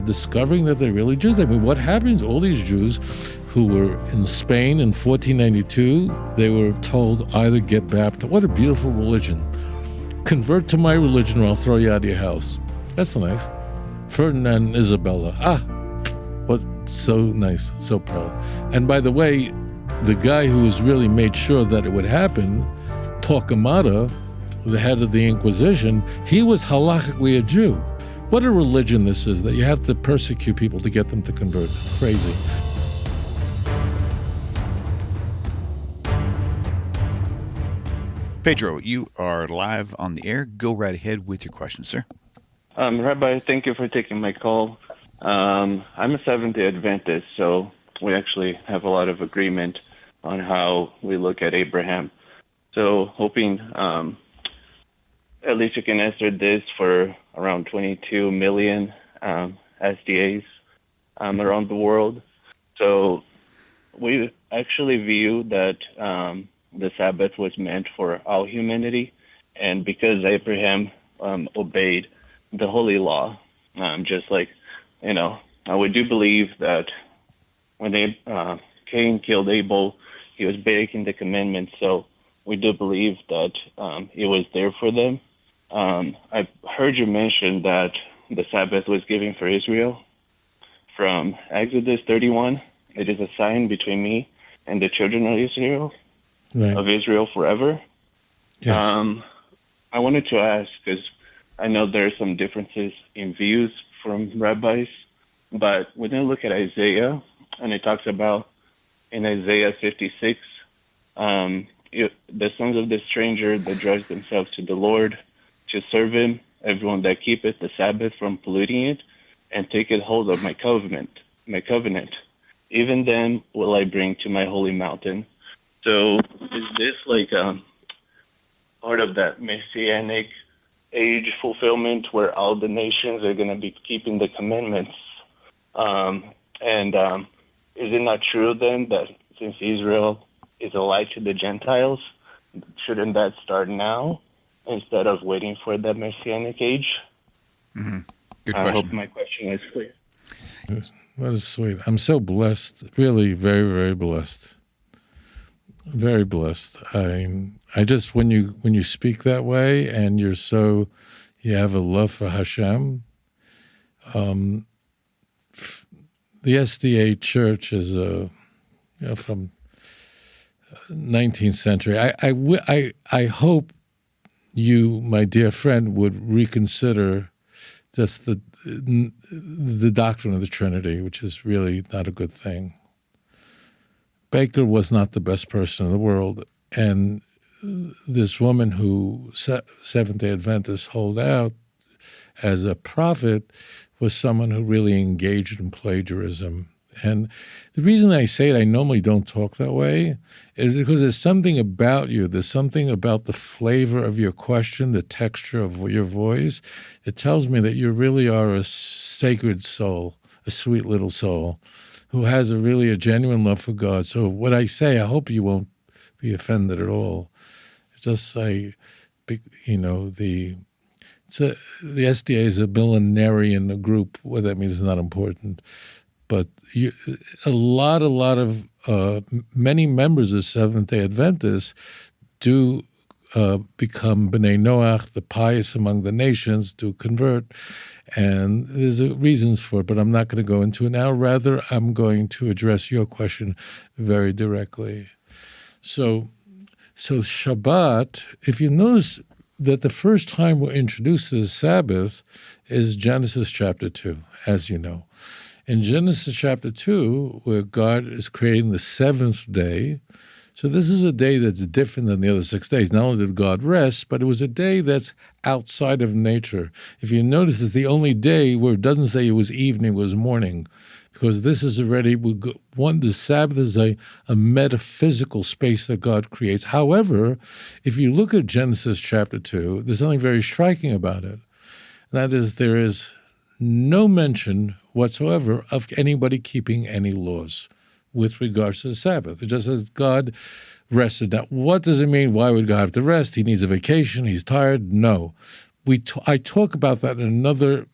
discovering that they're really Jews. I mean, what happens? All these Jews who were in Spain in 1492, they were told either get baptized. What a beautiful religion. Convert to my religion or I'll throw you out of your house. That's nice. Ferdinand and Isabella. What, so nice, so proud. And by the way, the guy who's really made sure that it would happen, Torquemada, the head of the Inquisition, he was halakhically a Jew. What a religion this is, that you have to persecute people to get them to convert. Crazy. Pedro, you are live on the air. Go right ahead with your question, sir. Rabbi, thank you for taking my call. I'm a Seventh-day Adventist, so we actually have a lot of agreement on how we look at Abraham. So hoping at least you can answer this for around 22 million SDAs around the world. So we actually view that the Sabbath was meant for all humanity, and because Abraham obeyed the holy law, just like, we do believe that when Cain killed Abel, he was breaking the commandments, so we do believe that it was there for them. I've heard you mention that the Sabbath was given for Israel. From Exodus 31, it is a sign between me and the children of Israel, right. Of Israel forever. Yes. I wanted to ask, because I know there are some differences in views from rabbis, but when you look at Isaiah, and it talks about in Isaiah 56, the sons of the stranger that drives themselves to the Lord to serve him, everyone that keepeth the Sabbath from polluting it, and taketh hold of my covenant. Even then will I bring to my holy mountain. So is this like part of that messianic age fulfillment where all the nations are going to be keeping the commandments? Is it not true then that since Israel is a light to the Gentiles, shouldn't that start now instead of waiting for that messianic age? Mm-hmm. Good question. I hope my question is clear. That is sweet. I'm so blessed, really very, very blessed. Very blessed. I just, when you speak that way and you have a love for Hashem, the SDA church is from 19th century. I hope you, my dear friend, would reconsider just the doctrine of the Trinity, which is really not a good thing. Baker was not the best person in the world, and this woman who Seventh-day Adventists hold out as a prophet was someone who really engaged in plagiarism. And the reason I say it, I normally don't talk that way, is because there's something about you, there's something about the flavor of your question, the texture of your voice, that tells me that you really are a sacred soul, a sweet little soul, who has a genuine love for God. So what I say, I hope you won't be offended at all. Just say, the SDA is a millenarian group. What that means is not important. But many members of Seventh-day Adventists do become B'nai Noach, the pious among the nations, do convert. And there's reasons for it, but I'm not going to go into it now. Rather, I'm going to address your question very directly. So Shabbat, if you notice that the first time we're introduced to the Sabbath is Genesis chapter 2, as you know. In Genesis chapter 2, where God is creating the seventh day, so this is a day that's different than the other 6 days. Not only did God rest, but it was a day that's outside of nature. If you notice, it's the only day where it doesn't say it was evening, it was morning, because this is already, the Sabbath is a metaphysical space that God creates. However, if you look at Genesis chapter 2, there's something very striking about it. That is, there is no mention whatsoever of anybody keeping any laws with regards to the Sabbath. It just says God rested. Now, what does it mean? Why would God have to rest? He needs a vacation. He's tired? No. I talk about that in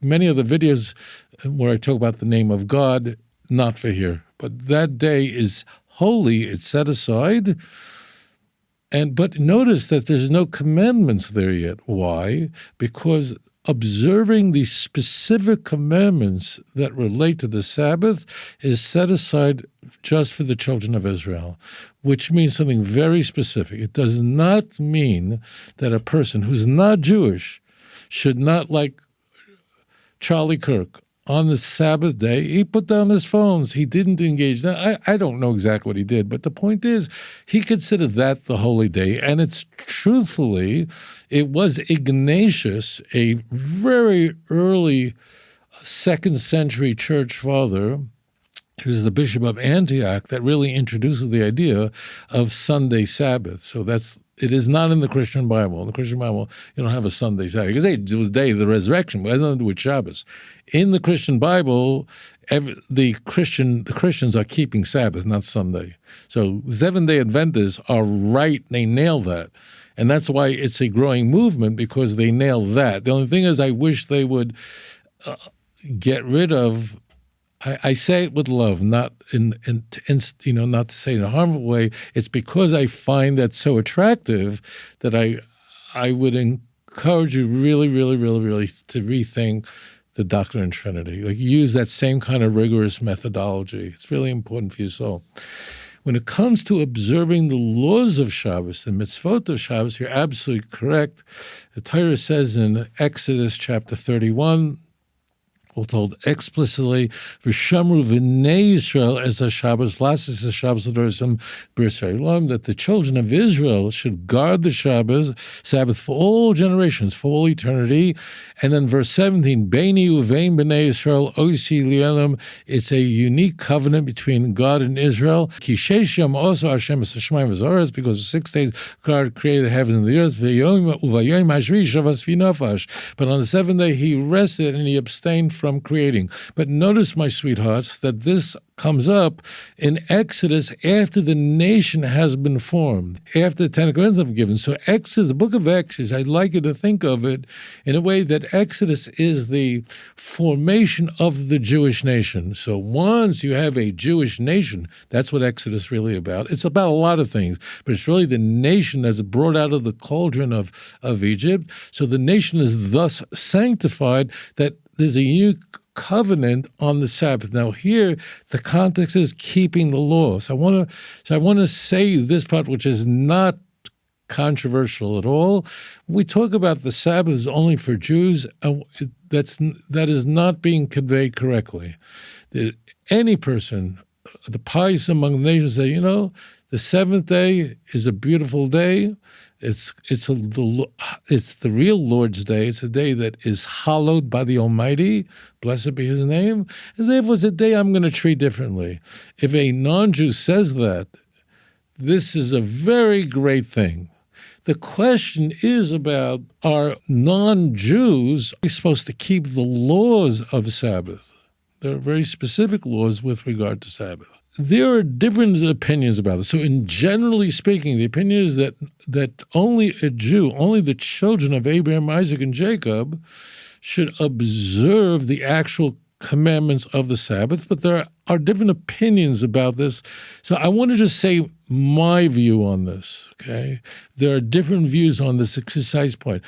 many other videos where I talk about the name of God, not for here. But that day is holy, it's set aside. But notice that there's no commandments there yet. Why? Because observing these specific commandments that relate to the Sabbath is set aside just for the children of Israel, which means something very specific. It does not mean that a person who's not Jewish should not, like Charlie Kirk, on the Sabbath day, he put down his phones. He didn't engage. Now, I don't know exactly what he did, but the point is he considered that the holy day. And it's truthfully, it was Ignatius, a very early 2nd century church father, who's the bishop of Antioch, that really introduces the idea of Sunday Sabbath. So it is not in the Christian Bible. In the Christian Bible, you don't have a Sunday Sabbath. You can say it was the day of the resurrection, but it has nothing to do with Shabbos. In the Christian Bible, the Christians are keeping Sabbath, not Sunday. So Seventh-day Adventists are right. They nail that. And that's why it's a growing movement, because they nail that. The only thing is I wish they would get rid of. I say it with love, not not to say in a harmful way. It's because I find that so attractive that I would encourage you really, really, really, really to rethink the doctrine and Trinity. Like, use that same kind of rigorous methodology. It's really important for your soul. When it comes to observing the laws of Shabbos, the mitzvot of Shabbos, you're absolutely correct. The Torah says in Exodus chapter 31, we're told explicitly, "V'shamru v'nei Yisrael as a Shabbos lasis a Shabbos l'dorsam b'Yisrael," that the children of Israel should guard the Sabbath for all generations, for all eternity. And then verse 17, "Beini uvein b'nei Yisrael oisi li'olam." It's a unique covenant between God and Israel. Ki sheish yom also Hashem es hashamayim v'zoretz, because 6 days God created the heavens and the earth. V'yom uvayom hashvi shavas v'nafash. But on the 7th day he rested and he abstained from creating. But notice, my sweethearts, that this comes up in Exodus after the nation has been formed, after the Ten Commandments have been given. So Exodus, the book of Exodus, I'd like you to think of it in a way that Exodus is the formation of the Jewish nation. So once you have a Jewish nation, that's what Exodus is really about. It's about a lot of things, but it's really the nation that's brought out of the cauldron of Egypt. So the nation is thus sanctified that there's a unique covenant on the Sabbath. Now here, the context is keeping the law. So I want to say this part, which is not controversial at all. We talk about the Sabbath is only for Jews. That is not being conveyed correctly. Any person, the pious among the nations, say, the 7th day is a beautiful day. It's the real Lord's Day. It's a day that is hallowed by the Almighty. Blessed be His name. And therefore, it's a day I'm going to treat differently. If a non-Jew says that, this is a very great thing. The question is about, are non-Jews supposed to keep the laws of Sabbath? There are very specific laws with regard to Sabbath. There are different opinions about this. So generally speaking, the opinion is that only a Jew, only the children of Abraham, Isaac, and Jacob should observe the actual commandments of the Sabbath, but there are different opinions about this. So I want to just say my view on this, okay? There are different views on this precise point.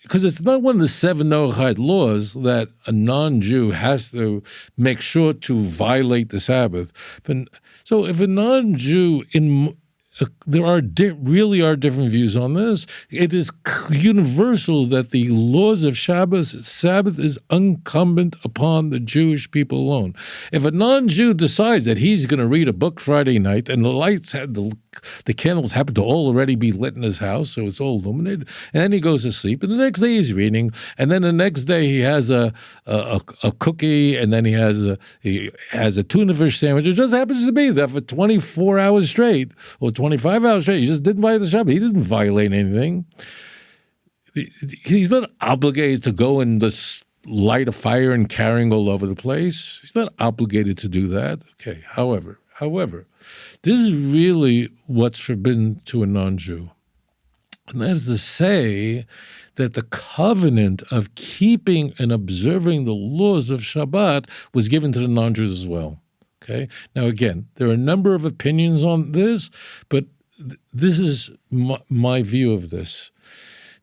Because it's not one of the 7 Noahide laws that a non-Jew has to make sure to violate the Sabbath. So if a non-Jew there really are different views on this. It is universal that the laws of Sabbath is incumbent upon the Jewish people alone. If a non-Jew decides that he's going to read a book Friday night and the candles happen to all already be lit in his house, so it's all illuminated, and then he goes to sleep, and the next day he's reading, and then the next day he has a cookie, and then he has a tuna fish sandwich. It just happens to be that for 24 hours straight, or 25 hours straight, he just didn't violate the Shabbat. He didn't violate anything. He's not obligated to go and just light a fire and carrying all over the place. He's not obligated to do that. Okay, however, this is really what's forbidden to a non-Jew. And that is to say that the covenant of keeping and observing the laws of Shabbat was given to the non-Jews as well. Okay. Now, again, there are a number of opinions on this, but this is my view of this.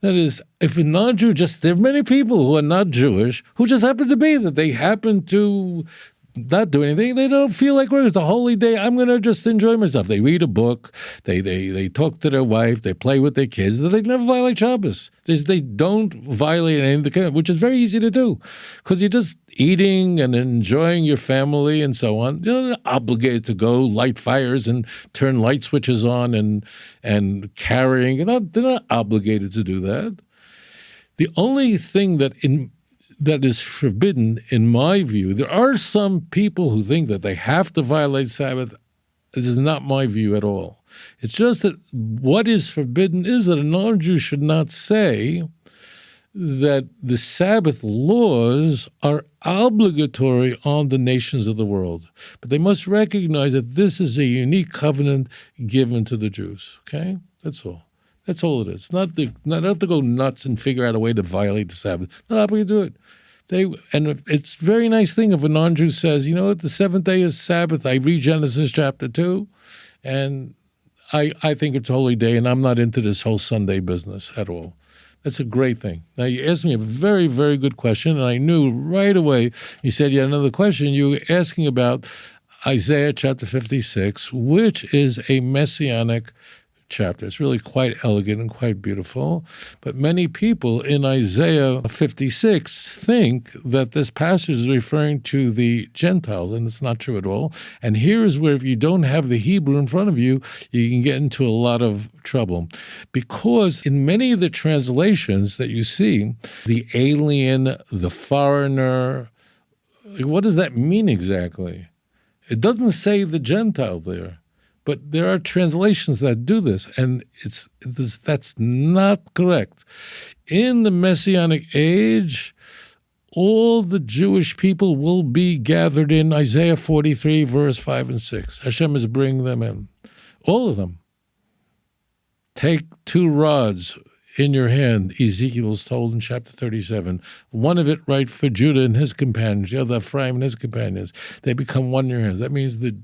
That is, if a non-Jew there are many people who are not Jewish who just happen to be that they happen to not do anything. They don't feel like work. It's a holy day. I'm going to just enjoy myself. They read a book. They talk to their wife. They play with their kids. They never violate Shabbos. They don't violate anything, which is very easy to do because you're just eating and enjoying your family and so on. You're not obligated to go light fires and turn light switches on and carrying. They're not obligated to do that. The only thing that is forbidden, in my view, there are some people who think that they have to violate Sabbath. This is not my view at all. It's just that what is forbidden is that a non-Jew should not say that the Sabbath laws are obligatory on the nations of the world. But they must recognize that this is a unique covenant given to the Jews. Okay? That's all. That's all it is. Not have to go nuts and figure out a way to violate the Sabbath. Not obligated to do it. And it's a very nice thing if a non-Jew says, you know what, the seventh day is Sabbath. I read Genesis chapter 2, and I think it's a holy day, and I'm not into this whole Sunday business at all. That's a great thing. Now, you asked me a very, very good question, and I knew right away. You said you had another question. You were asking about Isaiah chapter 56, which is a messianic chapter. It's really quite elegant and quite beautiful. But many people in Isaiah 56 think that this passage is referring to the Gentiles, and it's not true at all. And here is where if you don't have the Hebrew in front of you, you can get into a lot of trouble. Because in many of the translations that you see, the alien, the foreigner, what does that mean exactly? It doesn't say the Gentile there. But there are translations that do this, and that's not correct. In the Messianic age, all the Jewish people will be gathered in Isaiah 43, verse 5 and 6. Hashem is bringing them in. All of them. Take 2 rods in your hand, Ezekiel is told in chapter 37. One of it right for Judah and his companions, the other Ephraim and his companions. They become one in your hands. That means the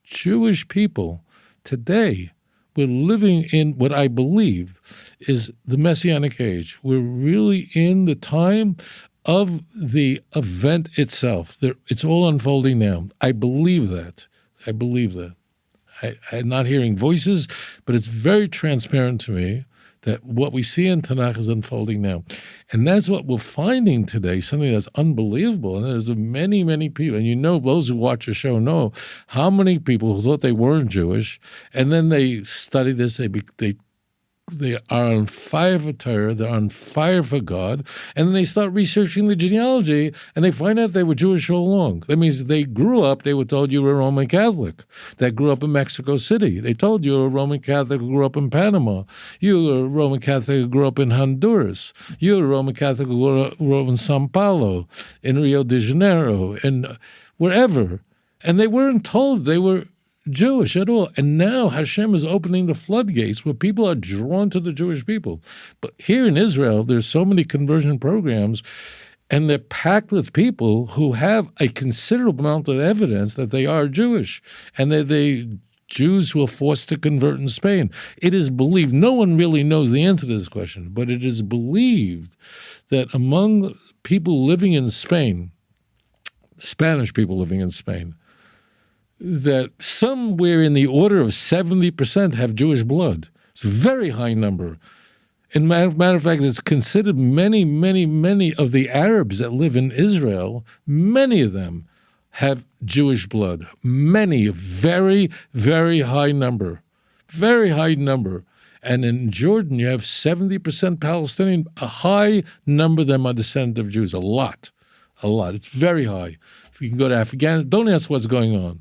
Jewish people today, we're living in what I believe is the Messianic age. We're really in the time of the event itself. It's all unfolding now. I believe that. I'm not hearing voices, but it's very transparent to me that what we see in Tanakh is unfolding now. And that's what we're finding today, something that's unbelievable. And there's many, many people, and those who watch the show know how many people who thought they weren't Jewish, and then they study this, they are on fire for Torah, they're on fire for God, and then they start researching the genealogy, and they find out they were Jewish all along. That means they grew up, they were told you were a Roman Catholic, that grew up in Mexico City. They told you were a Roman Catholic who grew up in Panama. You were a Roman Catholic who grew up in Honduras. You were a Roman Catholic who grew up in Sao Paulo, in Rio de Janeiro, and wherever. And they weren't told they were Jewish at all. And now Hashem is opening the floodgates where people are drawn to the Jewish people. But here in Israel, there's so many conversion programs, and they're packed with people who have a considerable amount of evidence that they are Jewish, and they Jews who are forced to convert in Spain. It is believed, no one really knows the answer to this question, but it is believed that among people living in Spain, Spanish people living in Spain, that somewhere in the order of 70% have Jewish blood. It's a very high number. And matter of fact, it's considered many, many, many of the Arabs that live in Israel, many of them have Jewish blood. Many, a very, very high number. Very high number. And in Jordan, you have 70% Palestinian. A high number of them are descendants of Jews. A lot. It's very high. If you can go to Afghanistan, don't ask what's going on.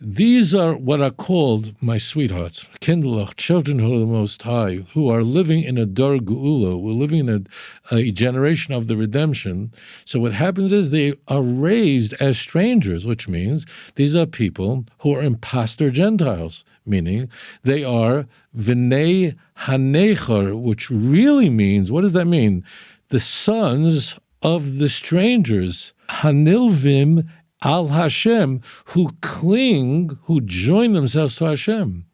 These are what are called my sweethearts, kindlech, children who are the Most High, who are living in a dar geula. We're living in a generation of the redemption. So what happens is they are raised as strangers, which means these are people who are imposter Gentiles, meaning they are v'nei hanechar, which really means, what does that mean? The sons of the strangers, hanilvim al Hashem, who cling, who join themselves to Hashem.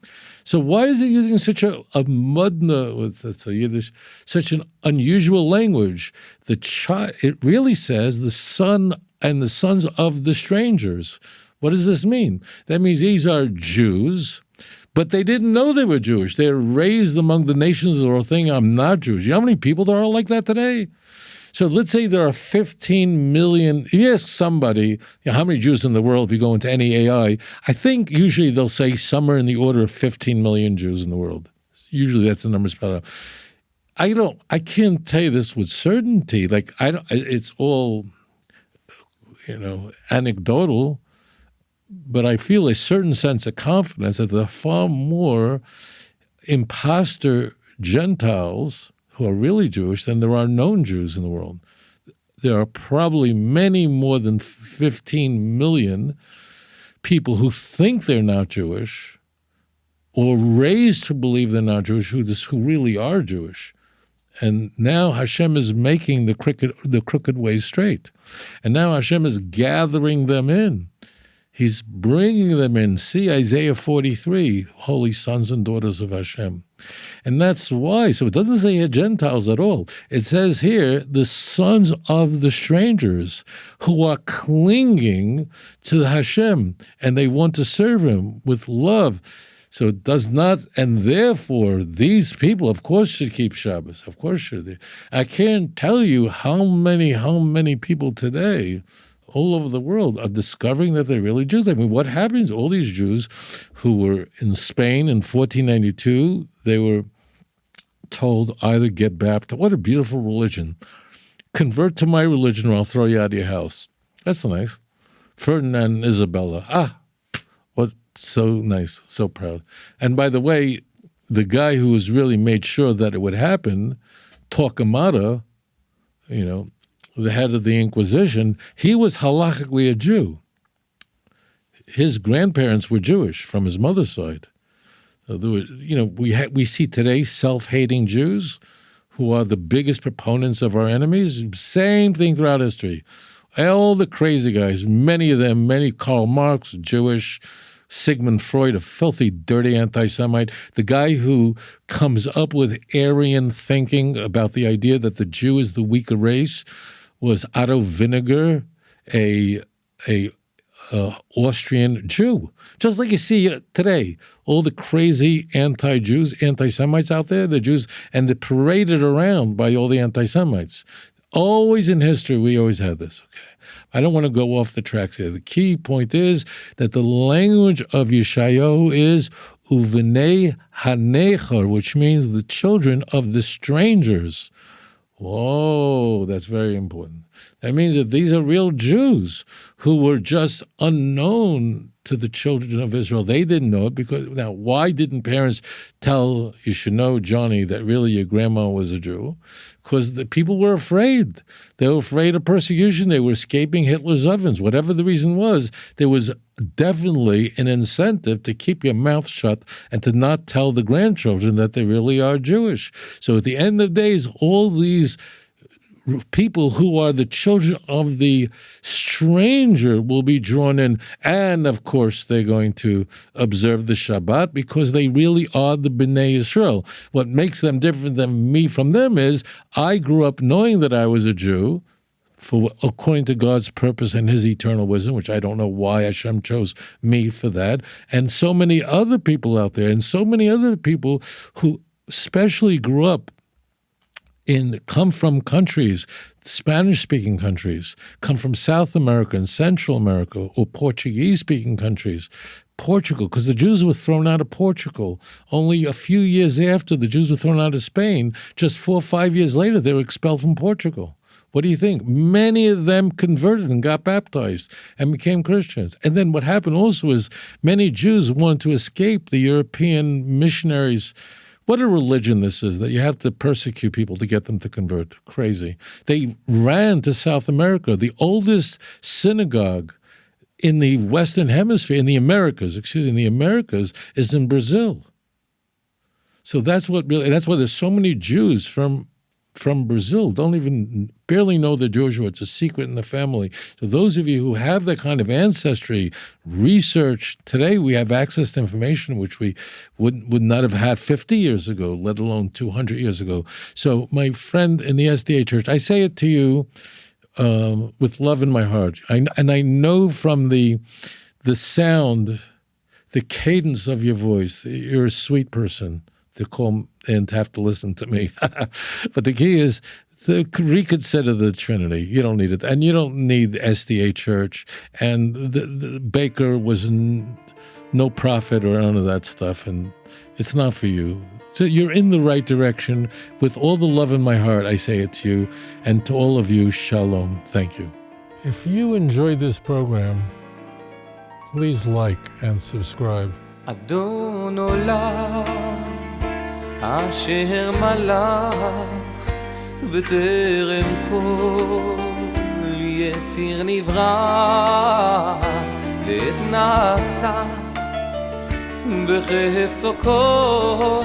So why is it using such a mudna, that's a Yiddish, such an unusual language? It really says the son and the sons of the strangers. What does this mean? That means these are Jews, but they didn't know they were Jewish. They're raised among the nations that are saying, I'm not Jewish. You know how many people there are like that today? So let's say there are 15 million. If you ask somebody, how many Jews in the world, if you go into any AI, I think usually they'll say somewhere in the order of 15 million Jews in the world. Usually that's the number spelled out. I can't tell you this with certainty. It's all, anecdotal, but I feel a certain sense of confidence that there are far more imposter Gentiles who are really Jewish than there are known Jews in the world. There are probably many more than 15 million people who think they're not Jewish or raised to believe they're not Jewish who really are Jewish. And now Hashem is making the crooked way straight. And now Hashem is gathering them in. He's bringing them in. See Isaiah 43, holy sons and daughters of Hashem. And that's why. So it doesn't say here Gentiles at all. It says here the sons of the strangers who are clinging to Hashem and they want to serve him with love. So it does not, and therefore these people, of course, should keep Shabbos. Of course should. I can't tell you how many people today all over the world are discovering that they're really Jews. I mean, what happens? All these Jews who were in Spain in 1492, they were told either get baptized. What a beautiful religion. Convert to my religion or I'll throw you out of your house. That's nice. Ferdinand and Isabella. What so nice, so proud. And by the way, the guy who was really made sure that it would happen, Torquemada, the head of the Inquisition, he was halakhically a Jew. His grandparents were Jewish from his mother's side. So there were, we see today self-hating Jews who are the biggest proponents of our enemies. Same thing throughout history. All the crazy guys, many of them, Karl Marx, Jewish, Sigmund Freud, a filthy, dirty anti-Semite, the guy who comes up with Aryan thinking about the idea that the Jew is the weaker race, was Otto Vinegar, a Austrian Jew. Just like you see today, all the crazy anti-Jews, anti-Semites out there, the Jews, and they're paraded around by all the anti-Semites. Always in history, we always had this. Okay, I don't want to go off the tracks here. The key point is that the language of Yeshayahu is uvenei hanechar, which means the children of the strangers. Whoa, that's very important. That means that these are real Jews who were just unknown to the children of Israel. They didn't know it because, now, why didn't parents tell, you should know, Johnny, that really your grandma was a Jew? Because the people were afraid. They were afraid of persecution. They were escaping Hitler's ovens. Whatever the reason was, there was definitely an incentive to keep your mouth shut and to not tell the grandchildren that they really are Jewish. So at the end of days, all these people who are the children of the stranger will be drawn in. And, of course, they're going to observe the Shabbat because they really are the B'nai Yisrael. What makes them different than me from them is I grew up knowing that I was a Jew, according to God's purpose and his eternal wisdom, which I don't know why Hashem chose me for that, and so many other people out there, and so many other people who especially grew up come from countries, Spanish-speaking countries, come from South America and Central America, or Portuguese-speaking countries, Portugal, because the Jews were thrown out of Portugal. Only a few years after the Jews were thrown out of Spain, just 4 or 5 years later, they were expelled from Portugal. What do you think? Many of them converted and got baptized and became Christians. And then what happened also is many Jews wanted to escape the European missionaries. What a religion this is, that you have to persecute people to get them to convert. Crazy. They ran to South America. The oldest synagogue in the Western Hemisphere, in the Americas, is in Brazil. So that's why there's so many Jews from Brazil barely know they're Jewish, or it's a secret in the family. So those of you who have that kind of ancestry, research. Today we have access to information which we would not have had 50 years ago, let alone 200 years ago. So my friend in the SDA church, I say it to you with love in my heart. And I know from the sound, the cadence of your voice, you're a sweet person to call and to have to listen to me. But the key is to reconsider the Trinity. You don't need it. And you don't need the SDA church. And the Baker was no prophet or none of that stuff. And it's not for you. So you're in the right direction. With all the love in my heart, I say it to you. And to all of you, shalom. Thank you. If you enjoyed this program, please like and subscribe. אדון עולם אשר מלך בטרם כל יציר נברא לעת נעשה בחפצו כל